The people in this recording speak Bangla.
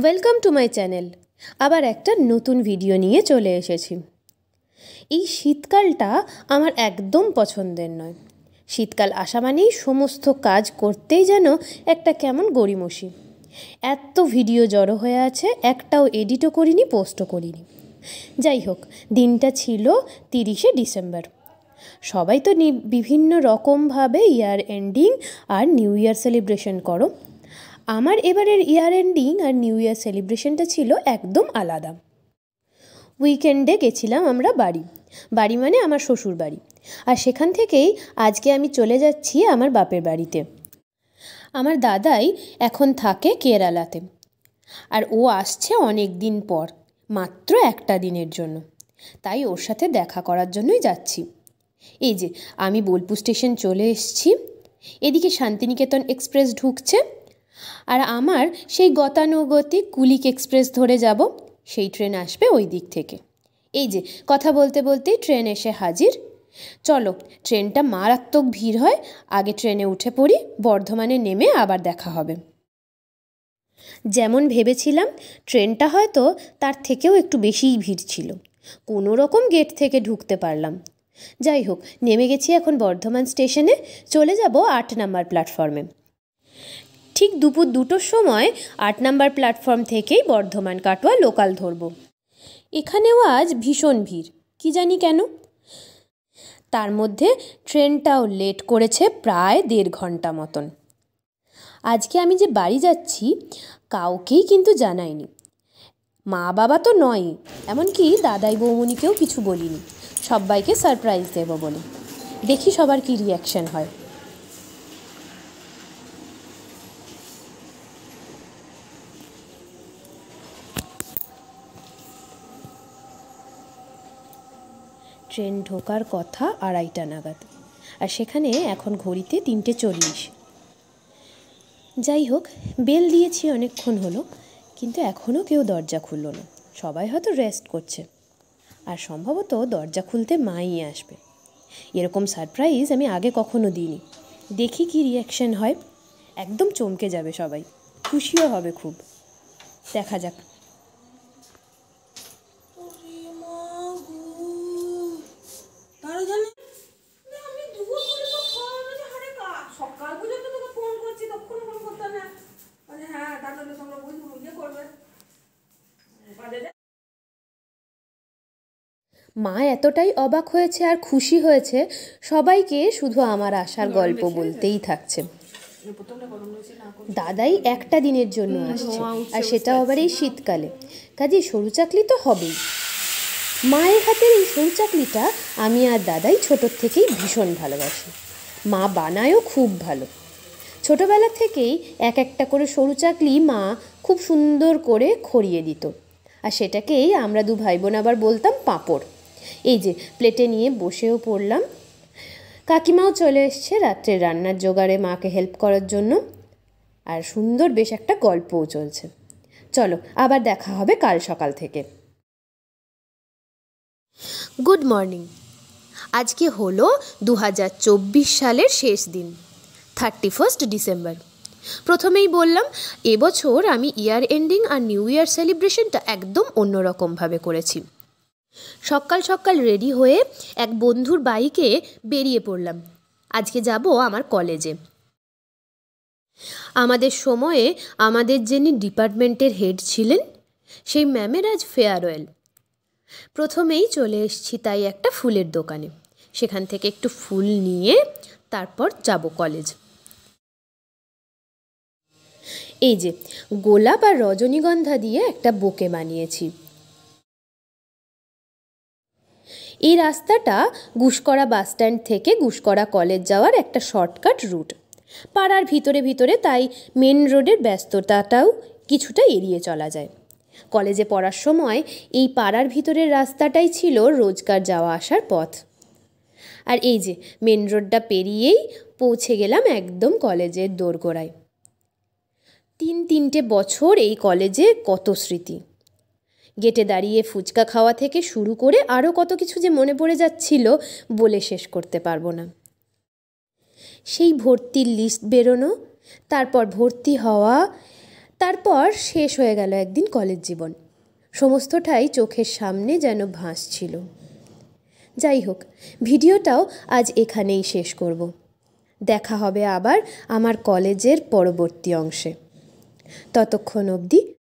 Welcome to my channel. আবার একটা নতুন ভিডিও নিয়ে চলে এসেছি। এই শীতকালটা আমার একদম পছন্দের নয়। শীতকাল আসা মানেই সমস্ত কাজ করতেই যেন একটা কেমন গড়িমসি। এত ভিডিও জড়ো হয়ে আছে, একটাও এডিটও করিনি, পোস্টও করিনি। যাই হোক, দিনটা ছিল 30শে ডিসেম্বর। সবাই তো বিভিন্ন রকমভাবে ইয়ার এন্ডিং আর নিউ ইয়ার সেলিব্রেশন করো। আমার এবারের ইয়ার এন্ডিং আর নিউ ইয়ার সেলিব্রেশনটা ছিল একদম আলাদা। উইকেন্ডে গেছিলাম আমরা বাড়ি মানে আমার শ্বশুর বাড়ি। আর সেখান থেকেই আজকে আমি চলে যাচ্ছি আমার বাপের বাড়িতে। আমার দাদাই এখন থাকে কেরালাতে, আর ও আসছে অনেক দিন পর, মাত্র একটা দিনের জন্য। তাই ওর সাথে দেখা করার জন্যই যাচ্ছি। এই যে আমি বোলপুর স্টেশন চলে এসেছি, এদিকে শান্তিনিকেতন এক্সপ্রেস ঢুকছে, আর আমার সেই গতানুগতিক কুলিক এক্সপ্রেস ধরে যাব। সেই ট্রেন আসবে ওই দিক থেকে। এই যে কথা বলতে বলতেই ট্রেন এসে হাজির। চলো, ট্রেনটা মারাত্মক ভিড় হয়, আগে ট্রেনে উঠে পড়ি, বর্ধমানে নেমে আবার দেখা হবে। যেমন ভেবেছিলাম, ট্রেনটা হয়তো তার থেকেও একটু বেশিই ভিড় ছিল। কোনো রকম গেট থেকে ঢুকতে পারলাম। যাই হোক, নেমে গেছি এখন বর্ধমান স্টেশনে, চলে যাব 8 নাম্বার প্ল্যাটফর্মে। ঠিক দুপুর 2টোর সময় 8 নাম্বার প্ল্যাটফর্ম থেকেই বর্ধমান কাটোয়া লোকাল ধরব। এখানেও আজ ভীষণ ভিড়, কি জানি কেন। তার মধ্যে ট্রেনটাও লেট করেছে প্রায় 1.5 ঘন্টা মতন। আজকে আমি যে বাড়ি যাচ্ছি কাউকেই কিন্তু জানাইনি। মা বাবা তো নয়ই, এমনকি দাদাই বৌমনিকেও কিছু বলিনি। সবাইকে সারপ্রাইজ দেব বলে। দেখি সবার কি রিয়াকশন হয়। ট্রেন ঢোকার কথা 2:30 নাগাদ, আর সেখানে এখন ঘড়িতে 3:40। যাই হোক, বেল দিয়েছি অনেকক্ষণ হলো, কিন্তু এখনও কেউ দরজা খুলল না। সবাই হয়তো রেস্ট করছে, আর সম্ভবত দরজা খুলতে মাই আসবে। এরকম সারপ্রাইজ আমি আগে কখনো দিইনি। দেখি কি রিয়াকশন হয়। একদম চমকে যাবে সবাই, খুশিও হবে খুব। দেখা যাক। মা এতটাই অবাক হয়েছে আর খুশি হয়েছে, সবাইকে শুধু আমার আসার গল্প বলতেই থাকছে। দাদাই একটা দিনের জন্য আসছে, আর সেটাও আবার এই শীতকালে, কাজেই সরু চাকলি তো হবেই। মায়ের হাতের এই সরু চাকলিটা আমি আর দাদাই ছোটোর থেকেই ভীষণ ভালোবাসি। মা বানায়ও খুব ভালো। ছোটোবেলা থেকেই এক একটা করে সরু চাকলি মা খুব সুন্দর করে খড়িয়ে দিত, আর সেটাকেই আমরা 2 ভাই বোন আবার বলতাম পাঁপড়। এই যে প্লেটে নিয়ে বসেও পড়লাম। কাকিমাও চলে এসছে রাত্রের রান্নার জোগাড়ে মাকে হেল্প করার জন্য, আর সুন্দর বেশ একটা গল্পও চলছে। চলো, আবার দেখা হবে কাল সকাল থেকে। Good morning. আজকে হলো 2024 সালের শেষ দিন, 31 ডিসেম্বর। প্রথমেই বললাম, এবছর আমি ইয়ার এন্ডিং আর নিউ ইয়ার সেলিব্রেশনটা একদম অন্যরকমভাবে করেছি। সকাল সকাল রেডি হয়ে এক বন্ধুর বাইকে বেরিয়ে পড়লাম। আজকে যাব আমার কলেজে। আমাদের সময়ে আমাদের যিনি ডিপার্টমেন্টের হেড ছিলেন, সেই ম্যামের আজ ফেয়ারওয়েল। প্রথমেই চলে এসেছি তাই একটা ফুলের দোকানে। সেখান থেকে একটু ফুল নিয়ে তারপর যাব কলেজ। এই যে গোলাপ আর রজনীগন্ধা দিয়ে একটা বোকে বানিয়েছি। এই রাস্তাটা গুসকরা বাসস্ট্যান্ড থেকে গুসকরা কলেজ যাওয়ার একটা শর্টকাট রুট। পাড়ার ভিতরে ভিতরে, তাই মেন রোডের ব্যস্ততাটাও কিছুটা এড়িয়ে চলা যায়। কলেজে পড়ার সময় এই পাড়ার ভিতরের রাস্তাটাই ছিল রোজকার যাওয়া আসার পথ। আর এই যে মেন রোডটা পেরিয়েই পৌঁছে গেলাম একদম কলেজের দোরগোড়ায়। 3 বছর এই কলেজে কত স্মৃতি। গেটে দাঁড়িয়ে ফুচকা খাওয়া থেকে শুরু করে আরও কত কিছু যে মনে পড়ে যাচ্ছিল, বলে শেষ করতে পারবো না। সেই ভর্তির লিস্ট বেরোনো, তারপর ভর্তি হওয়া, তারপর শেষ হয়ে গেল একদিন কলেজ জীবন। সমস্তটাই চোখের সামনে যেন ভাসছিল। যাই হোক, ভিডিওটাও আজ এখানেই শেষ করব। দেখা হবে আবার আমার কলেজের পরবর্তী অংশে। ততক্ষণ অবধি